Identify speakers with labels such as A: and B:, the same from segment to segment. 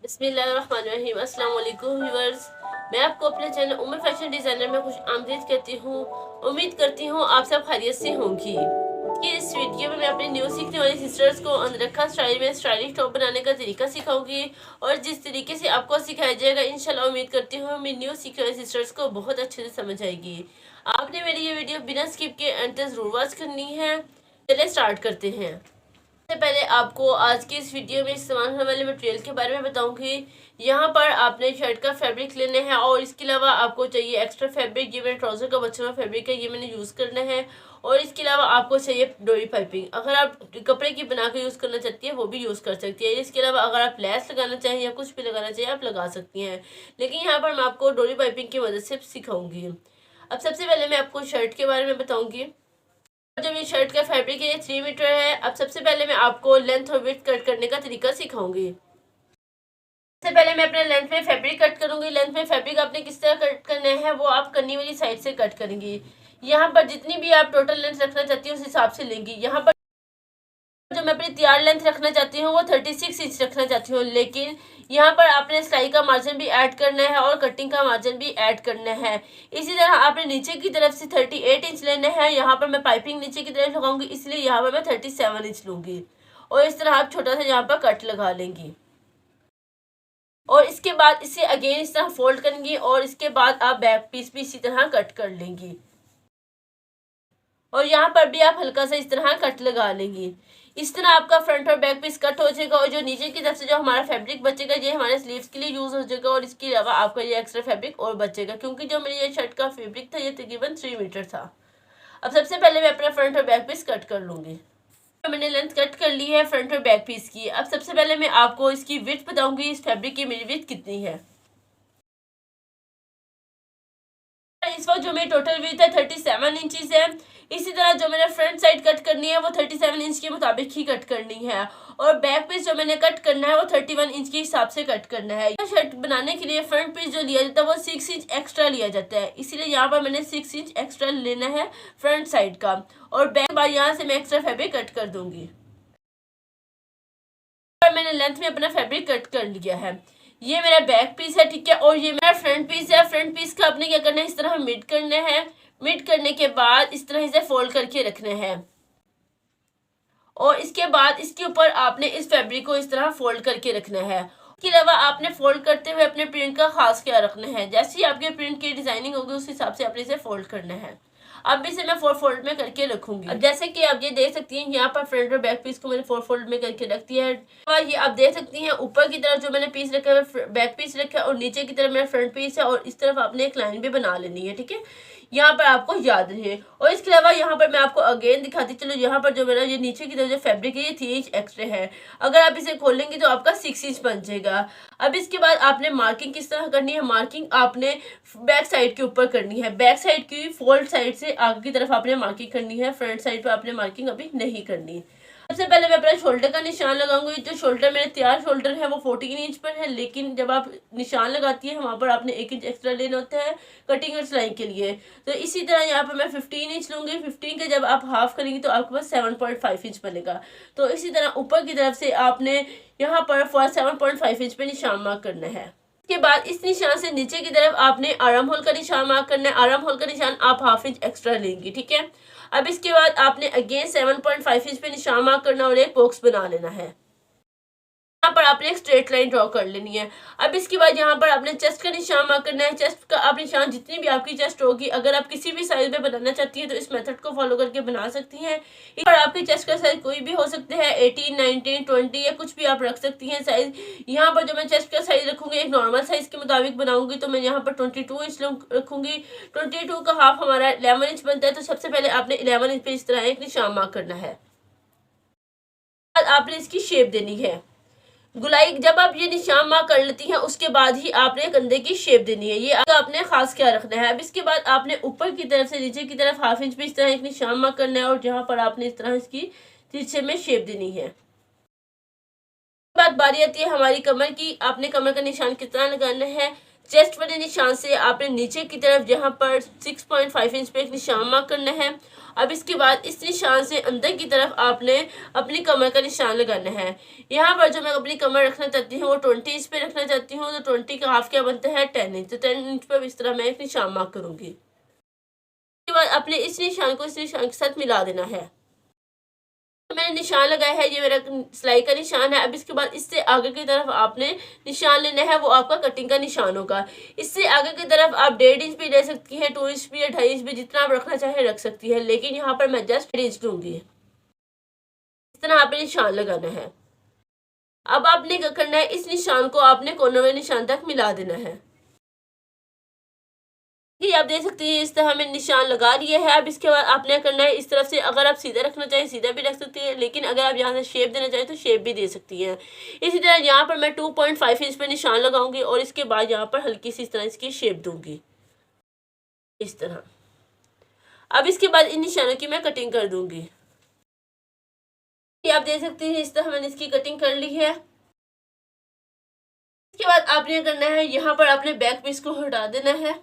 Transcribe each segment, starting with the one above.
A: बिस्मिल्लाहिर्रहमानिर्रहीम। अस्सलाम वालेकुम व्यूअर्स, मैं आपको अपने चैनल उम्र फैशन डिज़ाइनर में खुश आमदीद कहती हूँ। उम्मीद करती हूँ आप सब खैरियत से होंगी। कि इस वीडियो में मैं अपनी न्यू सीखने वाली सिस्टर्स को अनरखा स्टाइल में स्टाइलिश टॉप बनाने का तरीका सिखाऊंगी और जिस तरीके से आपको सिखाया जाएगा इंशाल्लाह उम्मीद करती हूँ मेरी न्यू सीखने वाली सिस्टर्स को बहुत अच्छे से समझ आएगी। आपने मेरी ये वीडियो बिना स्किप के एंड तक जरूर वॉच करनी है। चलिए स्टार्ट करते हैं। सबसे पहले आपको आज की इस वीडियो में इस्तेमाल होने वाले मटेरियल के बारे में बताऊंगी। यहाँ पर आपने शर्ट का फैब्रिक लेना है और इसके अलावा आपको चाहिए एक्स्ट्रा फैब्रिक। ये मेरे ट्राउज़र का बचा हुआ फैब्रिक है, ये मैंने यूज़ करना है। और इसके अलावा आपको चाहिए डोरी पाइपिंग। अगर आप कपड़े की बना कर यूज़ करना चाहती है वो भी यूज़ कर सकती है। इसके अलावा अगर आप लेस लगाना चाहें या कुछ भी लगाना चाहिए आप लगा सकती हैं, लेकिन यहाँ पर मैं आपको डोरी पाइपिंग की मदद से सिखाऊंगी। अब सबसे पहले मैं आपको शर्ट के बारे में बताऊँगी। जो ये शर्ट का फैब्रिक है ये 3 मीटर है। अब सबसे पहले मैं आपको लेंथ और विड्थ कट करने का तरीका सिखाऊंगी। सबसे पहले मैं अपने लेंथ में फैब्रिक कट करूंगी। लेंथ में फैब्रिक आपने किस तरह कट करना है वो आप करनी वाली साइड से कट करेंगी। यहाँ पर जितनी भी आप टोटल लेंथ रखना चाहती हैं उस हिसाब से लेंगी। यहाँ पर जो मैं अपनी तैयार लेंथ रखना चाहती हूँ वो 36 इंच रखना चाहती हूँ, लेकिन यहाँ पर आपने सिलाई का मार्जिन भी ऐड करना है और कटिंग का मार्जिन भी ऐड करना है। इसी तरह आपने नीचे की तरफ से 38 इंच लेना है। यहाँ पर मैं पाइपिंग नीचे की तरफ लगाऊंगी, इसलिए यहाँ पर मैं 37 इंच लूंगी और इस तरह आप छोटा सा यहाँ पर कट लगा लेंगी और इसके बाद इसे अगेन इस तरह फोल्ड करेंगी और इसके बाद आप बैक पीस भी इसी तरह कट कर लेंगी और यहाँ पर भी आप हल्का सा इस तरह कट लगा लेंगी। इस तरह आपका फ्रंट और बैक पीस कट हो जाएगा और जो नीचे की तरफ से जो हमारा फैब्रिक बचेगा ये हमारे स्लीव्स के लिए यूज़ हो जाएगा और इसके अलावा आपका ये एक्स्ट्रा फैब्रिक और बचेगा, क्योंकि जो मेरी ये शर्ट का फैब्रिक था ये तकरीबन 3 मीटर था। अब सबसे पहले मैं अपना फ्रंट और बैक पीस कट कर लूँगी। मैंने लेंथ कट कर ली है फ्रंट और बैक पीस की। अब सबसे पहले मैं आपको इसकी विड्थ बताऊँगी, इस फैब्रिक की मेरी विड्थ कितनी है। इस वक्त जो मेरी टोटल विड्थ है 37 इंचेस है। इसी तरह जो मैंने फ्रंट साइड कट करनी है वो 37 इंच के मुताबिक ही कट करनी है और बैक पीस जो मैंने कट करना है वो 31 इंच के हिसाब से कट करना है। शर्ट बनाने के लिए फ्रंट पीस जो लिया जाता है वो 6 इंच एक्स्ट्रा लिया जाता है, इसीलिए यहाँ पर मैंने 6 इंच एक्स्ट्रा लेना है फ्रंट साइड का और बैक बार यहाँ से मैं एक्स्ट्रा फैब्रिक कट कर दूंगी। मैंने लेंथ में अपना फैब्रिक कट कर लिया है। ये मेरा बैक पीस है, ठीक है, और ये मेरा फ्रंट पीस है। फ्रंट पीस का आपने क्या करना है, इस तरह मिड करना है। मिड करने के बाद इस तरह इसे फोल्ड करके रखना है और इसके बाद इसके ऊपर आपने इस फैब्रिक को इस तरह फोल्ड करके रखना है। इसके अलावा आपने फोल्ड करते हुए अपने प्रिंट का खास ख्याल रखना है। जैसे ही आपके प्रिंट की डिजाइनिंग होगी उस हिसाब से आपने इसे फोल्ड करना है। अब इसे मैं 4 फोल्ड में करके रखूंगी। अब जैसे कि आप ये देख सकती हैं यहाँ पर फ्रंट और बैक पीस को मैंने 4 फोल्ड में करके रख दिया है। ये आप देख सकती हैं ऊपर की तरफ जो मैंने पीस रखा है बैक पीस रखा है और नीचे की तरफ मेरा फ्रंट पीस है और इस तरफ आपने एक लाइन भी बना लेनी है, ठीक है, यहाँ पर आपको याद रहे। और इसके अलावा यहाँ पर मैं आपको अगेन दिखाती चलो, यहाँ पर जो मेरा ये नीचे की तरफ जो फैब्रिक है ये 3 इंच एक्स्ट्रा है। अगर आप इसे खोलेंगे तो आपका 6 इंच बन जाएगा। अब इसके बाद आपने मार्किंग किस तरह करनी है, मार्किंग आपने बैक साइड के ऊपर करनी है। बैक साइड की फोल्ड साइड से आगे की तरफ आपने मार्किंग करनी है, फ्रंट साइड पर आपने मार्किंग अभी नहीं करनी। सबसे पहले मैं अपना शोल्डर का निशान लगाऊंगी। जो शोल्डर मेरे तैयार शोल्डर है वो 14 इंच पर है, लेकिन जब आप निशान लगाती है वहाँ पर आपने 1 इंच एक्स्ट्रा लेना होता है कटिंग और सिलाई के लिए। तो इसी तरह यहाँ पर मैं 15 इंच लूंगी। 15 के जब आप हाफ करेंगे तो आपके पास 7.5 इंच बनेगा। तो इसी तरह ऊपर की तरफ से आपने यहाँ पर 7.5 इंच पे निशान मार्क करना है। इसके बाद इस निशान से नीचे की तरफ आपने आर्म होल का निशान मार्क करना है। आर्म होल का निशान आप हाफ इंच एक्स्ट्रा लेंगी, ठीक है। अब इसके बाद आपने अगेन 7.5 इंच पे निशान मार्क करना और एक बॉक्स बना लेना है। यहाँ पर आपने एक स्ट्रेट लाइन ड्रॉ कर लेनी है। अब इसके बाद यहाँ पर आपने चेस्ट का निशान मार्क करना है। चेस्ट का आप निशान जितनी भी आपकी चेस्ट होगी, अगर आप किसी भी साइज में बनाना चाहती हैं तो इस मेथड को फॉलो करके बना सकती हैं। इस पर आपकी चेस्ट का साइज कोई भी हो सकता है, 18, 19, 20 या कुछ भी आप रख सकती हैं साइज। यहाँ पर जो मैं चेस्ट का साइज रखूंगी एक नॉर्मल साइज के मुताबिक बनाऊंगी, तो मैं यहाँ पर 22 इंच रखूंगी। 22 का हाफ हमारा 11 इंच बनता है। तो सबसे पहले आपने 11 इंच पे इस तरह एक निशान मार्क करना है। आपने इसकी शेप देनी है गुलाई। जब आप ये निशान मार्क कर लेती हैं उसके बाद ही आपने कंधे की शेप देनी है, ये आपने खास क्या रखना है। अब इसके बाद आपने ऊपर की तरफ से नीचे की तरफ हाफ इंच पे इस तरह एक निशान मार्क करना है और जहां पर आपने इस तरह इसकी तिरछे में शेप देनी है। बात बारी आती है हमारी कमर की। आपने कमर का निशान कितना लगाना है। चेस्ट वाले निशान से आपने नीचे की तरफ जहां पर 6.5 इंच पे एक निशान मार्क करना है अब इसके बाद इस निशान से अंदर की तरफ आपने अपनी कमर का निशान लगाना है। यहाँ पर जो मैं अपनी कमर रखना चाहती हूँ वो 20 इंच पे रखना चाहती हूँ, तो 20 का हाफ क्या बनता है 10 इंच, तो 10 इंच पर इस तरह मैं एक निशान मार्क करूंगी। उसके बाद अपने इस निशान को इस निशान के साथ मिला देना है। मैंने निशान लगाया है, ये मेरा सिलाई का निशान है। अब इसके बाद इससे आगे की तरफ आपने निशान लेना है, वो आपका कटिंग का निशान होगा। इससे आगे की तरफ आप 1.5 इंच भी ले सकती हैं, 2 इंच भी या 2.5 इंच भी, जितना आप रखना चाहे रख सकती है, लेकिन यहाँ पर मैं जस्ट 1.5 इंच लूंगी। इस तरह आपने निशान लगाना है। अब आपने क्या करना है, इस निशान को आपने कोने वाले निशान तक मिला देना है। ये आप देख सकते हैं इस तरह हमने निशान लगा लिया है। अब इसके बाद आपने करना है इस तरफ से, अगर आप सीधा रखना चाहें सीधा भी रख सकती हैं, लेकिन अगर आप यहाँ से शेप देना चाहें तो शेप भी दे सकती हैं। इसी तरह यहाँ पर मैं 2.5 इंच पे निशान लगाऊंगी और इसके बाद यहाँ पर हल्की सी इस तरह इसकी शेप दूंगी, इस तरह। अब इसके बाद इन निशानों की मैं कटिंग कर दूंगी। ये आप देख सकते हैं इस तरह मैंने इसकी कटिंग कर ली है। इसके बाद आपने करना है, यहाँ पर आपने बैक पीस को हटा देना है।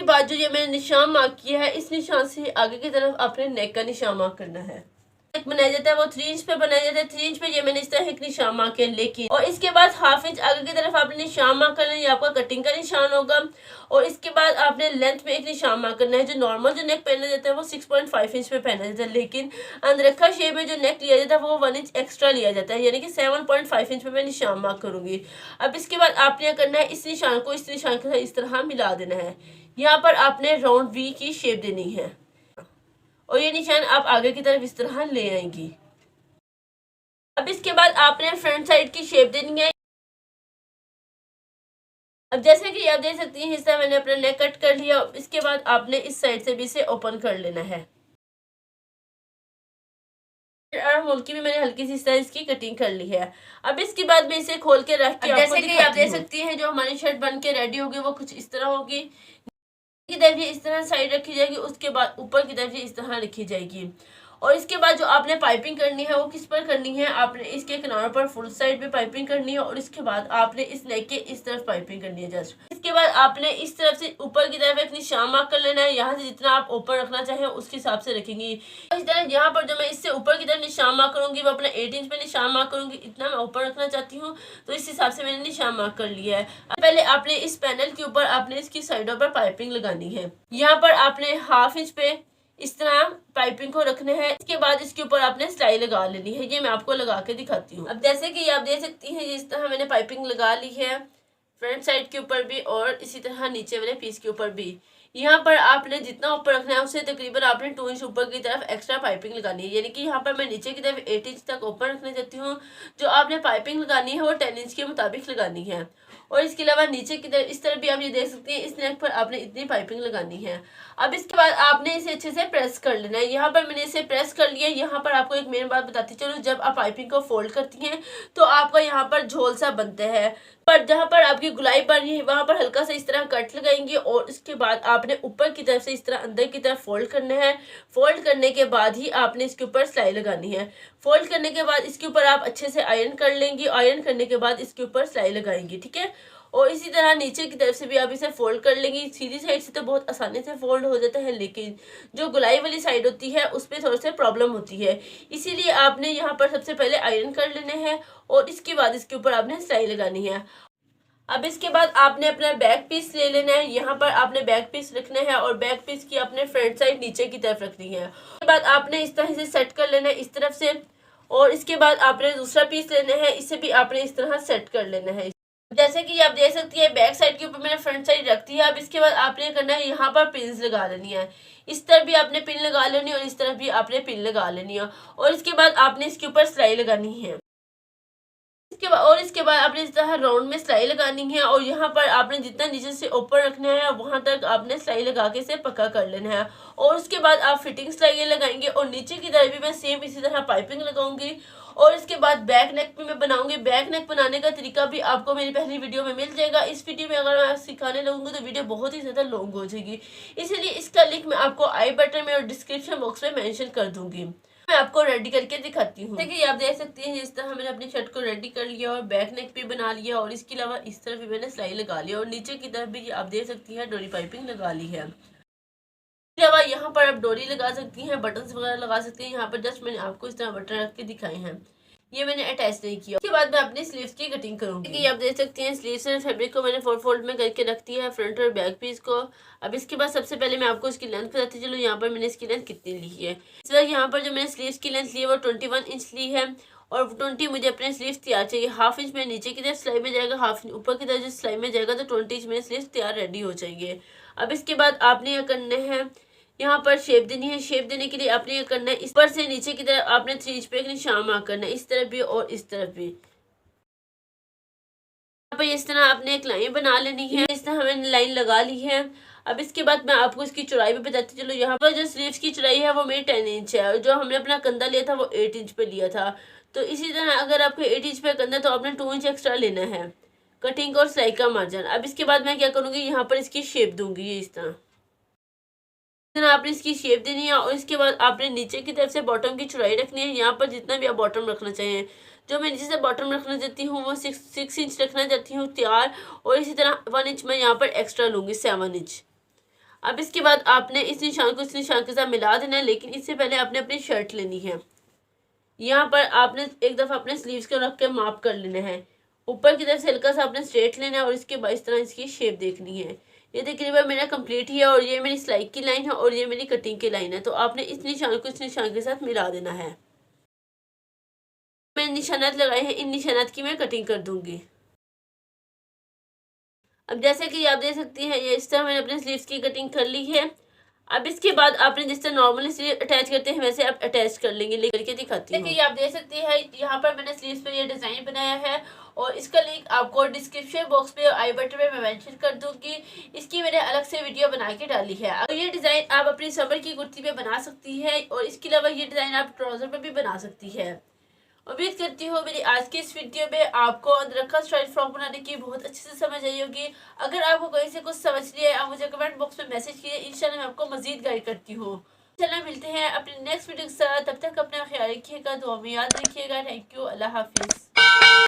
A: के बाद जो ये मैंने निशान मार्क किया है, इस निशान से आगे की तरफ आपने नेक का निशान मार्क करना है। नेक बनाया जाता है वो 3 इंच पे बनाया जाता है। 3 इंच पे ये मैंने इस तरह एक निशान मार्क किया, लेकिन और इसके बाद हाफ इंच आगे की तरफ आपने निशान मार्क करना है, ये आपका कटिंग का निशान होगा। और इसके बाद आपने लेंथ में एक निशान मार्क करना है। जो नॉर्मल जो नेक पहना जाता है वो 6.5 इंच पे पहना जाता है, लेकिन अनरखा शेप में जो नेक लिया जाता है वो 1 इंच एक्स्ट्रा लिया जाता है, यानी कि 7.5 इंच पे मैं निशान मार्क करूंगी। अब इसके बाद आपने करना है, इस निशान को इस निशान के साथ इस तरह मिला देना है। यहाँ पर आपने राउंड वी की शेप देनी है और ये निशान आप आगे की तरफ इस तरह ले आएंगी। अब इसके बाद आपने फ्रंट साइड की शेप देनी है। अब जैसे कि आप देख सकती हैं इस तरह मैंने अपना नेक कट कर लिया। इसके बाद आपने इस साइड से भी इसे ओपन कर लेना है। आर्म होल की भी मैंने हल्की सी इस तरह इसकी कटिंग कर ली है। अब इसके बाद मैं इसे खोल के रख के जैसे कि आप देख सकती हैं जो हमारी शर्ट बन के रेडी होगी वो कुछ इस तरह होगी। की तरफ ये इस तरह साइड रखी जाएगी, उसके बाद ऊपर की तरफ ये इस तरह रखी जाएगी। और इसके बाद जो आपने पाइपिंग करनी है वो किस पर करनी है, आपने इसके किनारों पर फुल साइड पे पाइपिंग करनी है और इसके बाद आपने इस नेक के इस तरफ पाइपिंग करनी है जस्ट। इसके बाद आपने इस तरफ से ऊपर की तरफ एक निशान मार्क कर लेना है। यहाँ से जितना आप ऊपर रखना चाहें उसके हिसाब से रखेंगी। इस तरह यहाँ पर जो मैं इससे ऊपर की तरफ निशान मार्क करूंगी वो अपना 8 इंच पे निशान मार्क करूंगी। इतना मैं ऊपर रखना चाहती हूँ तो इस हिसाब से मैंने निशान मार्क कर लिया है। पहले आपने इस पैनल के ऊपर आपने इसकी साइडों पर पाइपिंग लगानी है। यहाँ पर आपने हाफ इंच पे इस तरह पाइपिंग को रखना है। इसके बाद इसके ऊपर आपने सिलाई लगा लेनी है। ये मैं आपको लगा के दिखाती हूँ। अब जैसे कि आप देख सकती हैं इस तरह मैंने पाइपिंग लगा ली है, फ्रंट साइड के ऊपर भी और इसी तरह नीचे वाले पीस के ऊपर भी। यहाँ पर आपने जितना ऊपर रखना है उससे तकरीबन आपने 2 इंच ऊपर की तरफ एक्स्ट्रा पाइपिंग लगानी है, यानी कि यहाँ पर मैं नीचे की तरफ 8 इंच तक ऊपर रखना चाहती हूँ। जो आपने पाइपिंग लगानी है वो 10 इंच के मुताबिक लगानी है। और इसके अलावा नीचे की तरफ इस तरफ भी आप ये देख सकते हैं इस नेक पर आपने इतनी पाइपिंग लगानी है। अब इसके बाद आपने इसे अच्छे से प्रेस कर लेना है। यहाँ पर मैंने इसे प्रेस कर लिया। यहाँ पर आपको एक मेन बात बताती चलो, जब आप पाइपिंग को फोल्ड करती हैं तो आपका यहाँ पर झोल सा बनता है, पर जहाँ पर आपकी गुलाई बन रही है वहां पर हल्का सा इस तरह कट लगाएंगे और इसके बाद आपने ऊपर की तरफ से इस तरह अंदर की तरफ फोल्ड करना है। फोल्ड करने के बाद ही आपने इसके ऊपर सिलाई लगानी है। फोल्ड करने के बाद इसके ऊपर आप अच्छे से आयरन कर लेंगी। आयरन करने के बाद इसके ऊपर सिलाई लगाएंगी, ठीक है। और इसी तरह नीचे की तरफ से भी आप इसे फोल्ड कर लेंगी। सीधी साइड से तो बहुत आसानी से फोल्ड हो जाता है, लेकिन जो गुलाई वाली साइड होती है उस पर थोड़ी सी प्रॉब्लम होती है, इसीलिए आपने यहाँ पर सबसे पहले आयरन कर लेने हैं और इसके बाद इसके ऊपर आपने सिलाई लगानी है। अब इसके बाद आपने अपना बैक पीस ले लेना है। यहाँ पर आपने बैक पीस रखना है और बैक पीस की आपने फ्रंट साइड नीचे की तरफ रखनी है। उसके बाद आपने इस तरह से सेट कर लेना है इस तरफ से, और इसके बाद आपने दूसरा पीस लेना है, इसे भी आपने इस तरह सेट कर लेना है। जैसे कि आप देख सकती है बैक साइड के ऊपर मैंने फ्रंट साइड रख दी है। अब इसके बाद आपने करना है यहाँ पर पिन्स लगा लेनी है। इस तरफ भी आपने पिन लगा लेनी है और इस तरफ भी आपने पिन लगा लेनी है और इसके बाद आपने इसके ऊपर सिलाई लगानी है। इसके बाद आपने इस तरह राउंड में सिलाई लगानी है और यहाँ पर आपने जितना नीचे से ऊपर रखना है वहां तक आपने सिलाई लगा के इसे पक्का कर लेना है। और उसके बाद आप फिटिंग सिलाई लगाएंगे और नीचे की तरफ भी मैं सेम इसी तरह पाइपिंग लगाऊंगी। और इसके बाद बैक नेक भी मैं बनाऊंगी। बैक नेक बनाने का तरीका भी आपको मेरी पहली वीडियो में मिल जाएगा। इस वीडियो में अगर मैं सिखाने लगूंगी तो वीडियो बहुत ही ज्यादा लॉन्ग हो जाएगी, इसीलिए इसका लिंक मैं आपको आई बटन में और डिस्क्रिप्शन बॉक्स में मेंशन कर दूंगी। मैं आपको रेडी करके दिखाती हूँ। देखिए आप देख सकती हैं जिस तरह मैंने अपनी शर्ट को रेडी कर लिया और बैक नेक भी बना लिया और इसके अलावा इस तरफ भी मैंने सिलाई लगा लिया और नीचे की तरफ भी आप देख सकती हैं डोरी पाइपिंग लगा ली है। इसके अलावा यहाँ पर आप डोरी लगा सकती हैं, बटन्स वगैरह लगा सकती हैं। यहाँ पर जस्ट मैंने आपको इस तरह बटन रख के दिखाए हैं, ये मैंने अटैच नहीं किया। उसके बाद मैं अपने स्लीव्स की कटिंग करूंगी। कि आप देख सकते हैं स्लीव्स एंड फैब्रिक को मैंने 4 फोल्ड में करके रख दिया है, फ्रंट और बैक पीस को। अब इसके बाद सबसे पहले मैं आपको इसकी लेंथ बताती चलो, यहाँ पर मैंने इसकी लेंथ कितनी ली है। इस वक्त यहाँ पर जो मैंने स्लीव्स की लेंथ ली है वो 21 इंच ली है, और 20 मुझे अपने स्लीव्स तैयार चाहिए। हाफ इंच में नीचे की तरफ सिलाई में जाएगा, हाफ इंच ऊपर की तरफ जो सिलाई में जाएगा, तो 20 इंच में स्लीव्स तैयार रेडी हो जाएंगे। अब इसके बाद आपने यह करना है, यहाँ पर शेप देनी है। शेप देने के लिए आपने ये करना है, इस पर से नीचे की तरफ आपने 3 इंच पे एक निशान मार्क करना है, इस तरफ भी और इस तरफ भी। यहाँ पर इस तरह आपने एक लाइन बना लेनी है। इस तरह हमने लाइन लगा ली है। अब इसके बाद मैं आपको इसकी चौड़ाई भी बताती चलो। यहाँ पर जो स्लीव्स की चौड़ाई है वो मेरी 10 इंच है, और जो हमने अपना कंधा लिया था वो 8 इंच पे लिया था। तो इसी तरह अगर आपको 8 इंच पे कंधा तो आपने 2 इंच एक्स्ट्रा लेना है, कटिंग और सिलाई का मार्जिन। अब इसके बाद मैं क्या करूँगी, यहाँ पर इसकी शेप दूंगी ये इस तरह। आपने इसकी शेप देनी है, और इसके बाद आपने नीचे की तरफ से बॉटम की चौड़ाई रखनी है। यहाँ पर जितना भी आप बॉटम रखना चाहिए, जो मैं नीचे से बॉटम रखना चाहती हूँ वो 6 इंच रखना चाहती हूँ तैयार, और इसी तरह 1 इंच मैं यहाँ पर एक्स्ट्रा लूँगी, 7 इंच। अब इसके बाद आपने इस निशान को इस निशान के साथ मिला देना है, लेकिन इससे पहले आपने अपनी शर्ट लेनी है। यहाँ पर आपने एक दफ़ा अपने स्लीव्स को रख के माप कर लेना है। ऊपर की तरफ से हल्का सा आपने स्ट्रेट लेना है, और इसके बाद इस तरह इसकी शेप देखनी है। ये तकरीबन मेरा कंप्लीट ही है, और ये मेरी सिलाई की लाइन है और ये मेरी कटिंग की लाइन है। तो आपने इस निशान को इस निशान के साथ मिला देना है। मैंने निशानात लगाए हैं, इन निशानात की मैं कटिंग कर दूंगी। अब जैसे कि आप देख सकती हैं, ये इस तरह मैंने अपने स्लीव्स की कटिंग कर ली है। अब इसके बाद आपने जिस तरह नॉर्मली स्लीव अटैच करते हैं वैसे आप अटैच कर लेंगे। लेकर के दिखाती हूँ। आप देख सकते हैं यहाँ पर मैंने स्लीव्स पे ये डिज़ाइन बनाया है, और इसका लिंक आपको डिस्क्रिप्शन बॉक्स पे और आई बटन में मैं मेंशन कर दूंगी। इसकी मैंने अलग से वीडियो बना के डाली है। अब ये डिज़ाइन आप अपनी समर की कुर्ती पे बना सकती है, और इसके अलावा ये डिज़ाइन आप ट्राउज़र पर भी बना सकती है। उम्मीद करती हूँ मेरी आज की इस वीडियो में आपको अदरखा स्टाइल फ्रॉक बनाने की बहुत अच्छे से समझ आई होगी। अगर आपको कहीं से कुछ समझ लिया आप मुझे कमेंट बॉक्स में मैसेज कीजिए, इंशाल्लाह मैं आपको मजीद गाइड करती हूँ। चलो मिलते हैं अपने नेक्स्ट वीडियो के साथ, तब तक अपना ख्याल रखिएगा, दुआ में याद रखिएगा। थैंक यू, अल्लाह हाफिज़।